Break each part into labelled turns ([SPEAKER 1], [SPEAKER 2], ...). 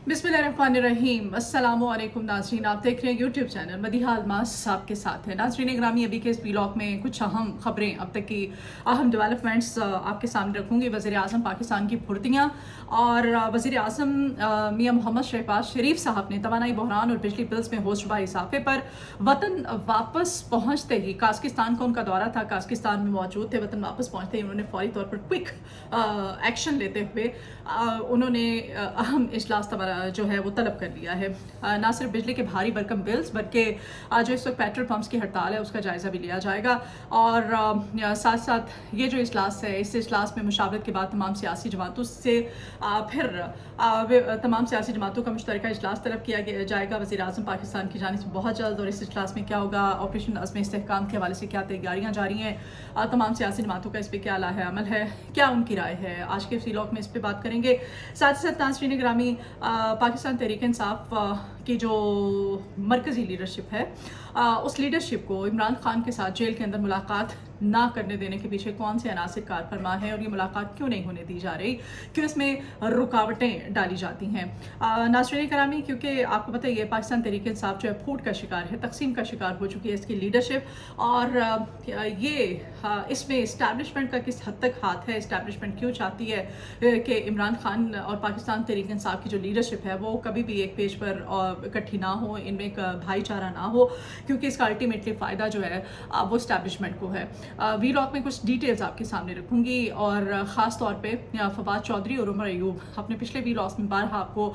[SPEAKER 1] बिस्मिल्लाहिर्रहमानिर्रहीम। अस्सलामुअलैकुम नाज़रीन, आप देख रहे हैं यूट्यूब चैनल मदीहा अलमास साहब के साथ है। नाज़रीन ग्रामी, अभी के इस व्लॉग में कुछ अहम खबरें, अब तक की अहम डेवलपमेंट्स आपके सामने रखूँगी। वज़ीर आज़म पाकिस्तान की फुर्तियाँ और वज़ीर आज़म मियाँ मोहम्मद शहबाज शरीफ साहब ने तवानाई बहरान और बिजली बिल्स में हो शुबा इजाफे पर वतन वापस पहुँचते ही काज़किस्तान का उनका दौरा था, काज़किस्तान में मौजूद थे। वतन वापस पहुँचते ही उन्होंने फौरी तौर पर क्विक एक्शन लेते हुए उन्होंने अहम इजलास जो है वो तलब कर लिया है। ना सिर्फ बिजली के भारी भरकम बिल्स बल्कि जो इस वक्त पेट्रोल पंप्स की हड़ताल है उसका जायज़ा भी लिया जाएगा। और साथ साथ ये जो इजलास है, इस इजलास में मुशावरत के बाद तमाम सियासी जमातों से फिर तमाम सियासी जमातों का मुश्तरका इजलास तलब किया जाएगा वज़ीर आज़म पाकिस्तान की जानिब से बहुत जल्द। और इस इजलास में क्या होगा, ऑपरेशन अज़्म इस्तेहकाम के हवाले से क्या तैयारियाँ जारी हैं, तमाम सियासी जमातों का इस पर क्या लाहे अमल है, क्या उनकी राय है, आज के व्लॉग में इस पर बात करेंगे। साथ ही साथ नाज़रीन ग्रामी, पाकिस्तान तहरीक इंसाफ की जो मरकज़ी लीडरशिप है, उस लीडरशिप को इमरान खान के साथ जेल के अंदर मुलाकात ना करने देने के पीछे कौन से अनासिर कार फरमा है और ये मुलाकात क्यों नहीं होने दी जा रही, क्यों इसमें रुकावटें डाली जाती हैं। नाज़रीन करामी, क्योंकि आपको पता ही है पाकिस्तान तहरीक इंसाफ जो है फूट का शिकार है, तकसीम का शिकार हो चुकी है इसकी लीडरशिप। और ये इसमें इस्टेब्लिशमेंट का किस हद तक हाथ है, इस्टेब्लिशमेंट क्यों चाहती है कि इमरान खान और पाकिस्तान तहरीक इंसाफ की जो लीडरशिप है वो कभी भी एक पेज पर इकट्ठी ना हो, इनमें एक भाईचारा ना हो, क्योंकि इसका अल्टीमेटली फ़ायदा जो है वो इस्टेब्लिशमेंट को है। व्लॉग में कुछ डिटेल्स आपके सामने रखूँगी और ख़ास तौर पे फवाद चौधरी और उमर अयूब, अपने पिछले व्लॉग्स में बारहा आपको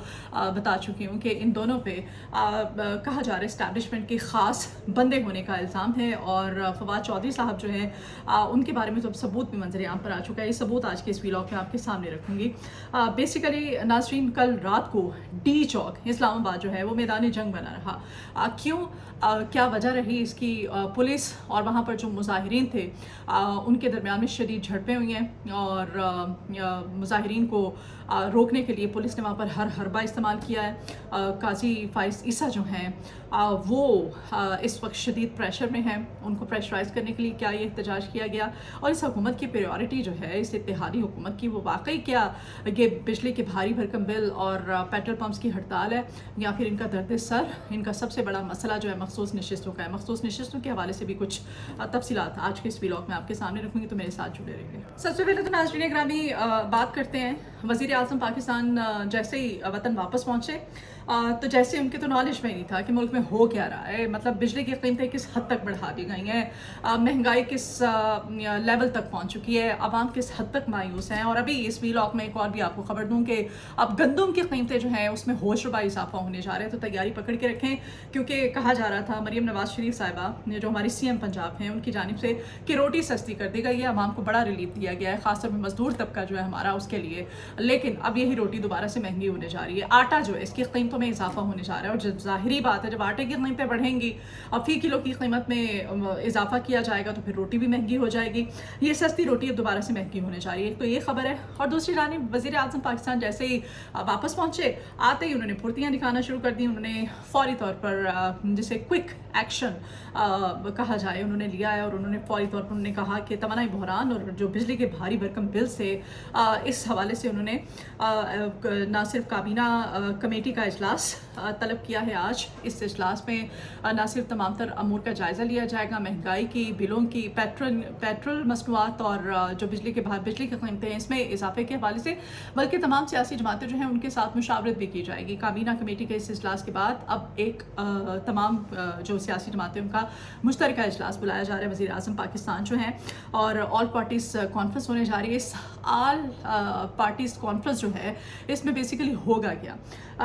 [SPEAKER 1] बता चुकी हूँ कि इन दोनों पे कहा जा रहा है इस्टेब्लिशमेंट के ख़ास बंदे होने का इल्ज़ाम है। और फवाद चौधरी साहब जो हैं उनके बारे में तो सबूत भी मंजर आम पर आ चुका है। ये सबूत आज के इस व्लॉग में आपके सामने रखूँगी। बेसिकली नाज़रीन, कल रात को डी चौक इस्लामाबाद जो है वो मैदान जंग बना रहा। क्यों, क्या वजह रही इसकी? पुलिस और वहाँ पर जो मुजाहिरीन थे उनके दरमियान में शदीद झड़पें हुई हैं और मुजाहिरीन को रोकने के लिए पुलिस ने वहाँ पर हर हरबा इस्तेमाल किया है। काजी फाइज ईसा जो हैं वो इस वक्त शदीद प्रेशर में हैं, उनको प्रेशराइज करने के लिए क्या ये एहतजाज किया गया और इस हुकूमत की प्रायोरिटी जो है, इस इत्तेहादी हुकूमत की, वो वाकई क्या ये बिजली के भारी भरकम बिल और पेट्रोल पम्प्स की हड़ताल है, या फिर इनका दर्द सर, इनका सबसे बड़ा मसला जो है मखसूस नशिस्तों का है। मखसूस नशिस्तों के हवाले से भी कुछ तफसीलात आज के इस व्लॉग में आपके सामने रखूँगी, तो मेरे साथ जुड़े रहेंगे। सबसे पहले तो नाज़रीन ग्रामी बात करते हैं वज़ीर आज़म पाकिस्तान जैसे ही वतन वापस पहुँचे तो जैसे उनके तो नॉलेज में ही नहीं था कि मुल्क में हो क्या रहा है। मतलब बिजली की कीमतें किस हद तक बढ़ा दी गई हैं, महंगाई किस लेवल तक पहुंच चुकी है, आवाम किस हद तक मायूस हैं। और अभी इस व्लॉग में एक और भी आपको खबर दूं कि अब गंदम की कीमतें जो हैं उसमें होशरुबा इजाफा होने जा रहे हैं, तो तैयारी पकड़ के रखें। क्योंकि कहा जा रहा था मरीम नवाज शरीफ साहिबा जो हमारी CM पंजाब हैं उनकी जानिब से कि रोटी सस्ती कर दी गई है, आवाम को बड़ा रिलीफ दिया गया है, खासतौर पर मजदूर तबका जो है हमारा उसके लिए। लेकिन अब यही रोटी दोबारा से महंगी होने जा रही है। आटा जो है इसकी कीमतों में इजाफा होने जा रहा है और जब ज़ाहिरी बात है जब आटे की कीमतें बढ़ेंगी, अब फी किलो की कीमत में इजाफा किया जाएगा तो फिर रोटी भी महंगी हो जाएगी। ये सस्ती रोटी अब दोबारा से महंगी होने जा रही है, तो ये खबर है। और दूसरी जानिब वज़ीर आज़म पाकिस्तान जैसे ही वापस पहुँचे, आते ही उन्होंने फुर्तियाँ दिखाना शुरू कर दी। उन्होंने फौरी तौर पर जिसे क्विक एक्शन कहा जाए उन्होंने लिया है और उन्होंने फौरी तौर पर उन्होंने कहा कि तवानाई बहरान और जो बिजली के भारी भरकम बिल से इस हवाले से उन्होंने ना सिर्फ काबीना कमेटी का इजलास तलब किया है आज। इस इजलास में ना सिर्फ तमाम तर अमूर का जायज़ा लिया जाएगा, महंगाई की, बिलों की, पेट्रोल मसनूआत और जो बिजली की कीमतें हैं इसमें इजाफे के हवाले से, बल्कि तमाम सियासी जमातें जो हैं उनके साथ मुशावरत भी की जाएगी। काबीना कमेटी के इस इजलास के बाद अब एक तमाम जो सियासी जमातें उनका मुश्तरका इजलास बुलाया जा रहा है वज़ीर आज़म पाकिस्तान जो हैं, और ऑल पार्टीज़ कॉन्फ्रेंस होने जा रही है। इस ऑल पार्टीज़ कॉन्फ्रेंस जो है इसमें बेसिकली होगा क्या,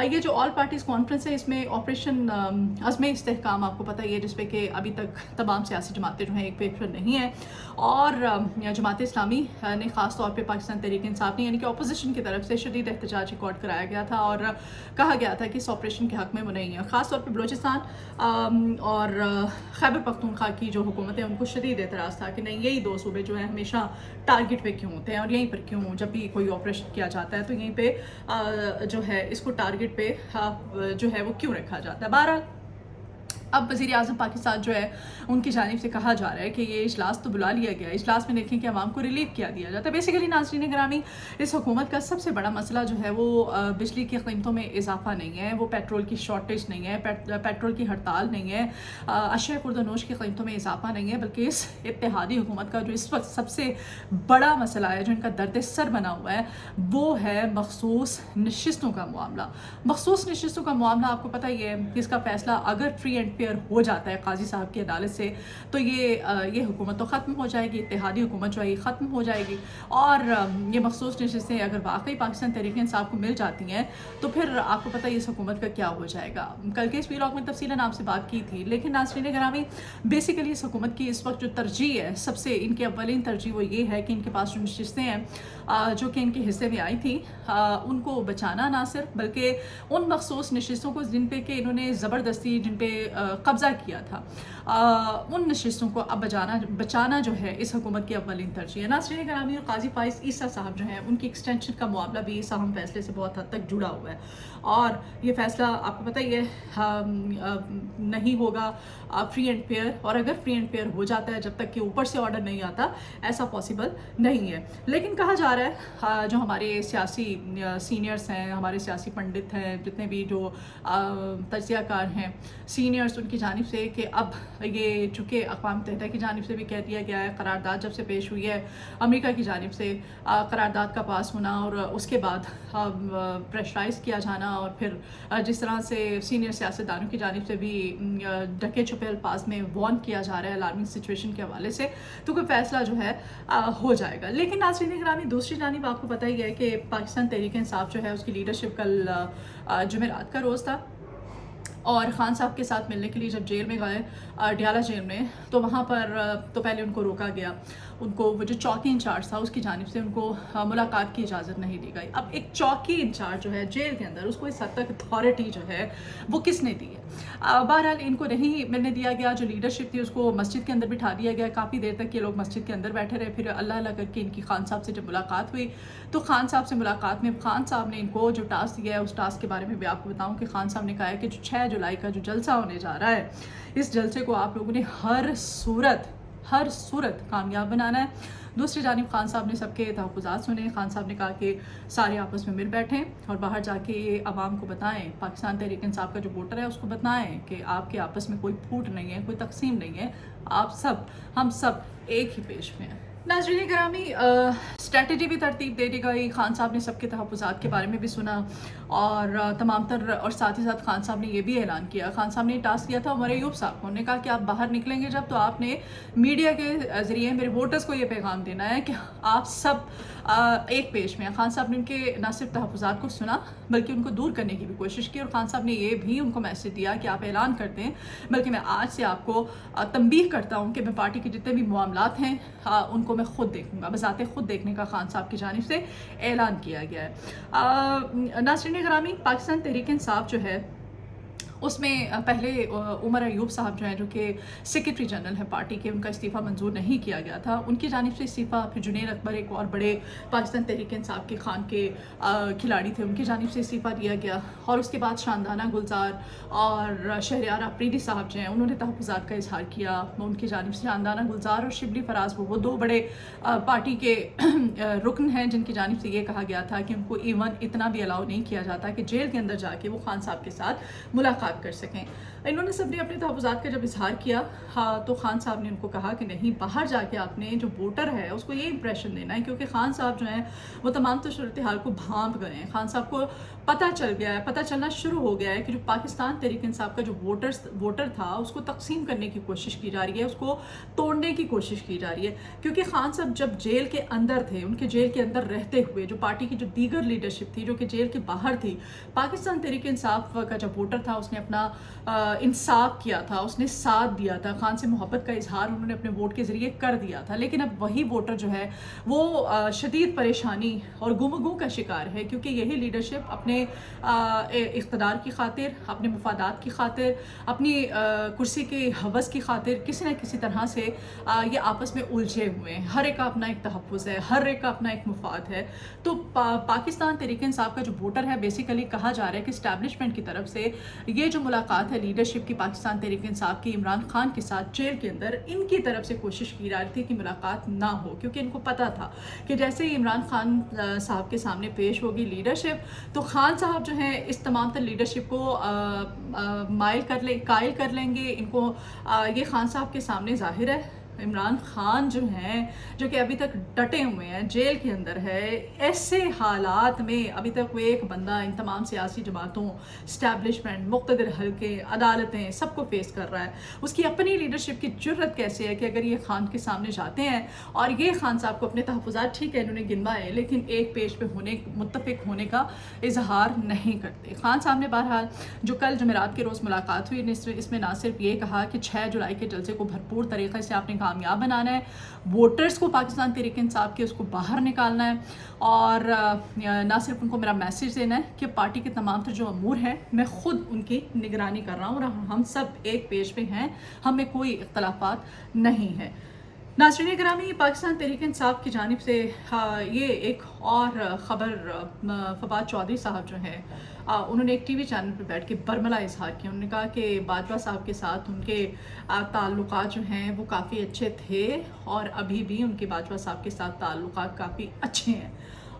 [SPEAKER 1] ये जो ऑल पार्टीज़ कॉन्फ्रेंस है इसमें ऑपरेशन अज़्म इस्तेहकाम आपको पता ही है, जिसपे कि अभी तक तमाम सियासी जमातें जो हैं एक पेज पर नहीं हैं। और जमात इस्लामी ने ख़ास तौर पे पाकिस्तान तहरीक इंसाफ ने यानी कि अपोजिशन की तरफ से शदीद एहतजाज रिकॉर्ड कराया गया था और कहा गया था कि इस ऑपरेशन के हक़ में वो नहीं है। ख़ास तौर पर बलूचिस्तान और खैबर पख्तूनख्वा की जो हुकूमत है उनको शदीद एतराज़ था कि नहीं, यही दो सूबे जो हैं हमेशा टारगेट पे क्यों होते हैं और यहीं पर क्यों जब भी कोई ऑपरेशन किया जाता है तो यहीं पे जो है इसको टारगेट पे जो है वो क्यों रखा जाता है। बहरहाल अब वज़ीर-ए-आज़म पाकिस्तान जो है उनकी जानिब से कहा जा रहा है कि ये इजलास तो बुला लिया गया है, इजलास में देखें कि अवाम को रिलीव किया दिया जाता है। बेसिकली नाज़रीन ग्रामी, इस हुकूमत का सबसे बड़ा मसला जो है वो बिजली की कीमतों में इजाफा नहीं है, वो पेट्रोल की शॉर्टेज नहीं है, पेट्रोल की हड़ताल नहीं है, अशिया खुर्दनोश की कीमतों में इजाफा नहीं है, बल्कि इस इत्तेहादी हुकूमत का जो इस वक्त सबसे बड़ा मसला है, जो इनका दर्द सर बना हुआ है, वो है मखसूस नशिस्तों का मामला। मखसूस नशिस्तों का मामला आपको पता ही है कि इसका फैसला अगर फ्री एंड फेयर हो जाता है काजी साहब की अदालत से, तो ये हुकूमत तो ख़त्म हो जाएगी, इत्तेहादी हुकूमत जो है ये ख़त्म हो जाएगी। और ये मखसूस नशिस्तें अगर वाकई पाकिस्तान तहरीक इंसाफ को मिल जाती हैं तो फिर आपको पता है इस हुकूमत का क्या हो जाएगा। कल के इस व्लॉग में तफसीलन आपसे बात की थी, लेकिन नाज़रीन गिरामी, बेसिकली इस हुकूमत की इस वक्त जो तरजीह है, सबसे इनकी अव्वलीन तरजीह वो ये है कि इनके पास जो नशिस्तें हैं जो कि इनके हिस्से में आई थी, उनको बचाना, ना सिर्फ बल्कि उन मखसूस नशिस्तों को जिन पे कि इन्होंने ज़बरदस्ती जिन पे कब्ज़ा किया था, उन नशिस्तों को अब बचाना जो है इस हुकूमत की अव्वलीन तरजीह है। नाज़रीन ग्रामी, और काजी फाइज़ ईसा साहब जो हैं उनकी एक्सटेंशन का मामला भी इस अहम फैसले से बहुत हद तक जुड़ा हुआ है, और ये फैसला आपको पता ही है नहीं होगा फ्री एंड फेयर, और अगर फ्री एंड फेयर हो जाता है, जब तक कि ऊपर से ऑर्डर नहीं आता, ऐसा पॉसिबल नहीं है। लेकिन कहा जा रहा है जो हमारे सियासी सीनियर्स हैं, हमारे सियासी पंडित हैं, जितने भी जो तज्ज़ियाकार हैं सीनियर्स, उनकी जानिब से कि अब ये चूँकि अक़वाम मुत्तहिदा की जानिब से भी कह दिया गया है, करारदाद जब से पेश हुई है अमेरिका की जानिब से, करारदाद का पास होना और उसके बाद प्रेशराइज़ किया जाना, और फिर जिस तरह से सीनियर सियासतदानों की जानिब से भी ढके छुपे अल्फाज में वार्न किया जा रहा है अलार्मिंग सिचुएशन के हवाले से, तो कोई फ़ैसला जो है हो जाएगा। लेकिन नाज़रीन ग्रामी, दूसरी जानिब आपको पता ही है कि पाकिस्तान तहरीक इंसाफ जो है उसकी लीडरशिप कल जुमेरात का रोज़ था, और ख़ान साहब के साथ मिलने के लिए जब जेल में गए, डियाला जेल में, तो वहाँ पर तो पहले उनको रोका गया, उनको वो जो चौकी इंचार्ज था उसकी जानिब से उनको मुलाकात की इजाज़त नहीं दी गई। अब एक चौकी इंचार्ज जो है जेल के अंदर, उसको इस हद तक अथॉरिटी जो है वो किसने दी है? बहरहाल इनको नहीं मिलने दिया गया, जो लीडरशिप थी उसको मस्जिद के अंदर बिठा दिया गया। काफ़ी देर तक ये लोग मस्जिद के अंदर बैठे रहे, फिर अल्लाह अल्लाह करके इनकी खान साहब से जब मुलाकात हुई, तो खान साहब से मुलाकात में खान साहब ने इनको जो टास्क दिया है, उस टास्क के बारे में भी आपको बताऊं कि खान साहब ने कहा है कि जो 6 जुलाई का जो जलसा होने जा रहा है, इस जलसे को आप लोगों ने हर सूरत कामयाब बनाना है। दूसरी जानिब खान साहब ने सबके तहफ़्फ़ुज़ात सुने। खान साहब ने कहा कि सारे आपस में मिल बैठें और बाहर जाके आवाम को बताएं, पाकिस्तान तहरीक इंसाफ का जो वोटर है उसको बताएं कि आपके आपस में कोई फूट नहीं है, कोई तकसीम नहीं है, हम सब एक ही पेश में हैं। नाज़रीन गिरामी, स्ट्रैटेजी भी तरतीब दे दी गई। खान साहब ने सबके तहफ़्फ़ुज़ात के बारे में भी सुना, और तमाम तर, और साथ ही साथ खान साहब ने ये भी ऐलान किया, खान साहब ने टास्क दिया था उमर अयूब साहब को, उन्होंने कहा कि आप बाहर निकलेंगे जब, तो आपने मीडिया के ज़रिए मेरे वोटर्स को ये पैगाम देना है कि आप सब एक पेश में हैं। खान साहब ने उनके न सिर्फ तहफ़्फ़ुज़ात को सुना बल्कि उनको दूर करने की भी कोशिश की, और खान साहब ने ये भी उनको मैसेज दिया कि आप ऐलान कर दें, बल्कि मैं आज से आपको तंबीह करता हूँ कि मैं पार्टी के जितने भी मामलात हैं उनको मैं खुद देखूंगा, बज़ाते खुद देखने का खान साहब की जानिब से ऐलान किया गया है। नाज़रीन ग्रामी, पाकिस्तान तहरीक इंसाफ जो है उसमें पहले उमर अयूब साहब जो हैं, जो कि सेक्रेटरी जनरल हैं पार्टी के, उनका इस्तीफ़ा मंजूर नहीं किया गया था, उनकी जानिब से इस्तीफ़ा, फिर जुनैद अकबर एक और बड़े पाकिस्तान तहरीक इंसाफ के खान के खिलाड़ी थे, उनकी जानिब से इस्तीफ़ा दिया गया, और उसके बाद शानदाना गुलजार और शहरयार आफरीदी साहब जो हैं उन्होंने तहफ़्फ़ुज़ात का इजहार किया, उनकी जानिब से शानदाना गुलजार और शिबली फराज वो 2 बड़े पार्टी के रुकन हैं जिनकी जानिब से ये कहा गया था कि उनको इवन इतना भी अलाउ नहीं किया जाता कि जेल के अंदर जाके वो खान साहब के साथ मुलाकात कर सकें। इन्होंने सबने अपने तहफ़्फ़ुज़ात का जब इजहार किया, तो खान साहब ने उनको कहा कि नहीं, बाहर जाके आपने जो वोटर है उसको ये इंप्रेशन देना है, क्योंकि खान साहब जो हैं वो तमाम तो सूरत हाल को भांप गए हैं। खान साहब को पता चलना शुरू हो गया है कि जो पाकिस्तान तहरीक इंसाफ का जो वोटर था उसको तकसीम करने की कोशिश की जा रही है, उसको तोड़ने की कोशिश की जा रही है। क्योंकि खान साहब जब जेल के अंदर थे, उनके जेल के अंदर रहते हुए जो पार्टी की जो दीगर लीडरशिप थी जो कि जेल के बाहर थी, पाकिस्तान तहरीक इंसाफ का जब वोटर था उसने अपना इंसाफ किया था, उसने साथ दिया था, खान से मोहब्बत का इजहार उन्होंने अपने वोट के ज़रिए कर दिया था। लेकिन अब वही वोटर जो है वो शदीद परेशानी और गुमगू का शिकार है, क्योंकि यही लीडरशिप अपने इक़्तिदार की खातिर, अपने मफादात की खातिर, अपनी कुर्सी के हवस की खातिर किसी न किसी तरह से ये आपस में उलझे हुए हैं। हर एक का अपना एक तहफ़्फ़ुज़ है, हर एक का अपना एक मुफाद है। तो पाकिस्तान तहरीक इंसाफ का जो वोटर है, बेसिकली कहा जा रहा है कि इस्टेब्लिशमेंट की तरफ से ये जो मुलाकात है लीडरशिप की पाकिस्तान तहरीक इंसाफ की इमरान खान के साथ जेल के अंदर, इनकी तरफ से कोशिश की जा रही थी कि मुलाकात ना हो, क्योंकि इनको पता था कि जैसे ही इमरान खान साहब के सामने पेश होगी लीडरशिप, तो खान साहब जो हैं इस तमाम तर लीडरशिप को कायल कर लेंगे इनको। ये खान साहब के सामने ज़ाहिर है इमरान खान जो हैं, जो कि अभी तक डटे हुए हैं, जेल के अंदर है, ऐसे हालात में अभी तक वो एक बंदा इन तमाम सियासी जमातों, स्टैब्लिशमेंट, मुक़्तदिर हल्के, अदालतें, सबको फेस कर रहा है। उसकी अपनी लीडरशिप की जुर्रत कैसे है कि अगर ये खान के सामने जाते हैं और ये खान साहब को अपने तहफ़्फ़ुज़ात, ठीक है इन्होंने गिनवाए, लेकिन एक पेज पे मुत्तफ़िक होने का इजहार नहीं करते। खान साहब ने बहरहाल जो कल जुमेरात के रोज़ मुलाकात हुई, इसमें ना सिर्फ ये कहा कि 6 जुलाई के जलसे को भरपूर तरीक़े से आपने कामयाब बनाना है, वोटर्स को पाकिस्तान तहरीक इंसाफ के उसको बाहर निकालना है, और ना सिर्फ उनको मेरा मैसेज देना है कि पार्टी के तमाम जो अमूर हैं मैं ख़ुद उनकी निगरानी कर रहा हूँ और हम सब एक पेज पे हैं, हमें कोई इख्तलाफात नहीं है। नाज़रीन गिरामी, पाकिस्तान तहरीक इंसाफ की जानिब से ये एक और ख़बर, फवाद चौधरी साहब जो हैं उन्होंने एक टीवी चैनल पर बैठ के बरमला इजहार किया। उन्होंने कहा कि बाजवा साहब के साथ उनके ताल्लुकात जो हैं वो काफ़ी अच्छे थे और अभी भी उनके बाजवा साहब के साथ ताल्लुकात काफ़ी अच्छे हैं।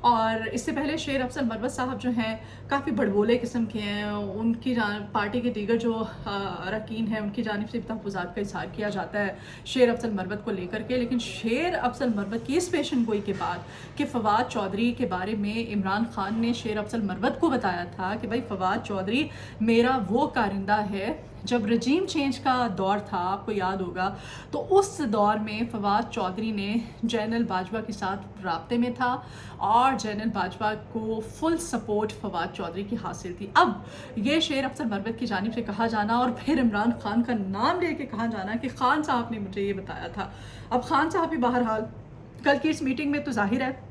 [SPEAKER 1] और इससे पहले शेर अफजल मरवत साहब जो हैं काफ़ी बड़बोले किस्म के हैं, उनकी पार्टी के दीगर जो अरकान हैं उनकी जानिब से तहफ़्फ़ुज़ात का इज़हार किया जाता है शेर अफजल मरवत को लेकर के। लेकिन शेर अफजल मरवत की इस पेशन गोई के बाद कि फवाद चौधरी के बारे में इमरान खान ने शेर अफजल मरवत को बताया था कि भाई फवाद चौधरी मेरा वो कारिंदा है, जब रजीम चेंज का दौर था आपको याद होगा, तो उस दौर में फवाद चौधरी ने जनरल बाजवा के साथ राब्ते में था और जनरल बाजवा को फुल सपोर्ट फवाद चौधरी की हासिल थी। अब ये शेर अफजल मरवत की जानिब से कहा जाना और फिर इमरान खान का नाम लेके कहा जाना कि खान साहब ने मुझे ये बताया था। अब खान साहब भी बहरहाल कल की इस मीटिंग में तो जाहिर है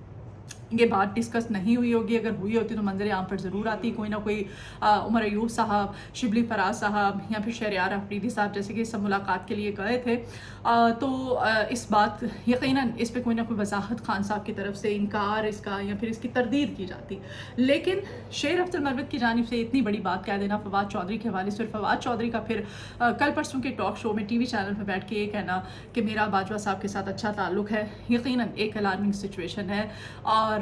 [SPEAKER 1] ये बात डिस्कस नहीं हुई होगी, अगर हुई होती तो मंजर आम पर ज़रूर आती। कोई ना कोई उमर अयूब साहब, शिबली फराज साहब या फिर शहरयार अफरीदी साहब जैसे कि सब मुलाकात के लिए गए थे, तो इस बात यकीनन इस पे कोई ना कोई वजाहत खान साहब की तरफ से इनकार इसका या फिर इसकी तरदीद की जाती। लेकिन शेर अफजल मरवत की जानिब से इतनी बड़ी बात कह देना फवाद चौधरी के हवाले से, और फवाद चौधरी का फिर कल परसों के टॉक शो में टीवी चैनल पर बैठ के ये कहना कि मेरा बाजवा साहब के साथ अच्छा ताल्लुक़ है, यकीनन एक अलार्मिंग सिचुएशन है। और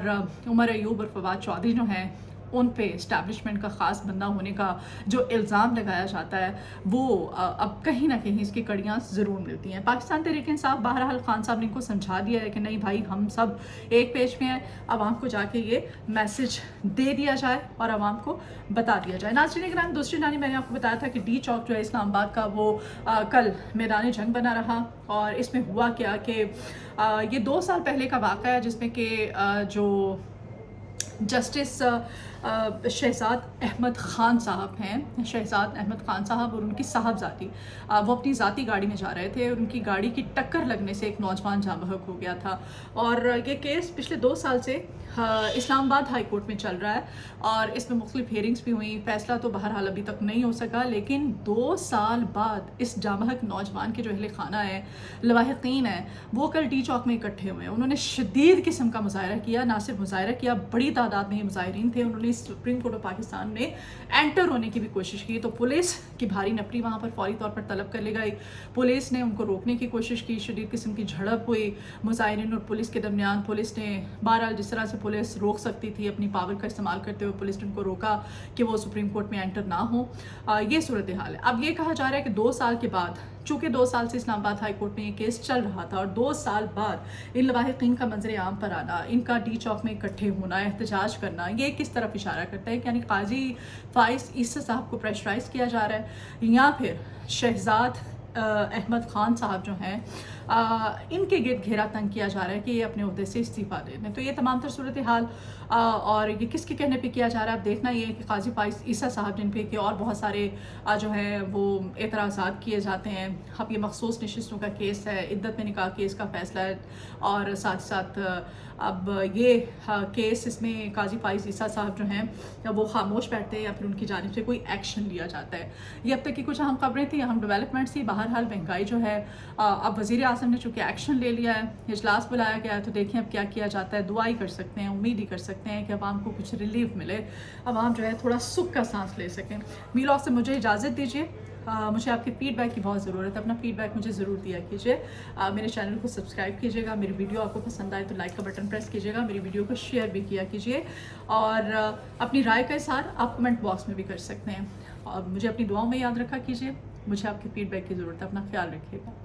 [SPEAKER 1] उमर अयूब और फवाद चौधरी जो हैं उन पे इस्टेब्लिशमेंट का ख़ास बंदा होने का जो इल्ज़ाम लगाया जाता है वो अब कहीं ना कहीं इसकी कड़ियाँ ज़रूर मिलती हैं। पाकिस्तान तहरीक इंसाफ बहरहाल खान साहब ने इनको समझा दिया है कि नहीं भाई हम सब एक पेज में हैं, आवाम को जाके ये मैसेज दे दिया जाए और आवाम को बता दिया जाए। नाज़रीन गिरामी, दूसरी जानिब मैंने आपको बताया था कि डी चौक जो है इस्लामाबाद का वो कल मैदान जंग बना रहा, और इसमें हुआ क्या कि ये 2 साल पहले का वाक़या है जिसमें कि जो जस्टिस शहजाद अहमद ख़ान साहब हैं, शहजाद अहमद ख़ान साहब और उनकी साहबजादी वो अपनी ज़ाती गाड़ी में जा रहे थे, उनकी गाड़ी की टक्कर लगने से एक नौजवान जाँ बहक हो गया था। और ये केस पिछले 2 साल से इस्लामाबाद हाई कोर्ट में चल रहा है और इसमें मुख्तलिफ हेयरिंग्स भी हुई। फ़ैसला तो बहरहाल अभी तक नहीं हो सका, लेकिन 2 साल बाद इस जाँ बहक नौजवान के जो अहले खाना है, लवाहिकीन है, वो कल डी चौक में इकट्ठे हुए। उन्होंने शदीद किस्म का मुजाहरा किया, ना सिर्फ मुजाहरा किया, बड़ी तादाद में ये मुजाहिरीन थे। उन्होंने सुप्रीम कोर्ट ऑफ पाकिस्तान में एंटर होने की भी कोशिश की, तो पुलिस की भारी नफरी वहाँ पर फौरी तौर पर तलब कर ली गई। पुलिस ने उनको रोकने की कोशिश की, शदीद किस्म की झड़प हुई मुजाहिरीन और पुलिस के दरमियान। पुलिस ने बहरहाल जिस तरह से पुलिस रोक सकती थी अपनी पावर का इस्तेमाल करते हुए, पुलिस ने उनको रोका कि वो सुप्रीम कोर्ट में एंटर ना हो। ये सूरत हाल है। अब ये कहा जा रहा है कि 2 साल के बाद, चूँकि 2 साल से इस्लामाबाद हाई कोर्ट में ये केस चल रहा था और 2 साल बाद इन लवाहिकीन का मंजर आम पर आना, इनका डी चौक में इकट्ठे होना, एहतजाज करना, ये किस तरफ इशारा करता है कि यानी काजी फाइज ईसा साहब को प्रेशराइज किया जा रहा है या फिर शहजाद अहमद ख़ान साहब जो हैं इनके गिर्द घेरा तंग किया जा रहा है कि ये अपने ओहदे से इस्तीफ़ा दे दें। तो ये तमाम तर सूरत हाल और ये किसके कहने पे किया जा रहा है, अब देखना ये है कि काजी फाइज ईसा साहब जिन पे कि और बहुत सारे जो है वो एतराज़ात किए जाते हैं। अब ये मखसूस नशिस्तों का केस है, इद्दत में निकाह केस का फ़ैसला है और साथ साथ अब ये केस, इसमें काजी फाइज ईसा साहब जो हैं वो खामोश बैठते हैं या फिर उनकी जानिब से कोई एक्शन लिया जाता है। ये अब तक की कुछ अहम खबरें थी, अहम डेवलपमेंट्स थी। बाहर बहरहाल महंगाई जो है, अब वज़ीर आज़म ने चूँकि एक्शन ले लिया है, इजलास बुलाया गया है, तो देखें अब क्या किया जाता है। दुआ ही कर सकते हैं, उम्मीद ही कर सकते हैं कि आवाम को कुछ रिलीफ मिले, आवाम जो है थोड़ा सुख का सांस ले सकें। वीलॉग से मुझे इजाज़त दीजिए। मुझे आपके फीडबैक की बहुत ज़रूरत है, अपना फीडबैक मुझे ज़रूर दिया कीजिए। मेरे चैनल को सब्सक्राइब कीजिएगा, मेरी वीडियो आपको पसंद आए तो लाइक का बटन प्रेस कीजिएगा, मेरी वीडियो को शेयर भी किया कीजिए, और अपनी राय का इज़हार आप कमेंट बॉक्स में भी कर सकते हैं। और मुझे अपनी दुआओं में याद रखा कीजिए। मुझे आपके फीडबैक की ज़रूरत है, अपना ख्याल रखिएगा।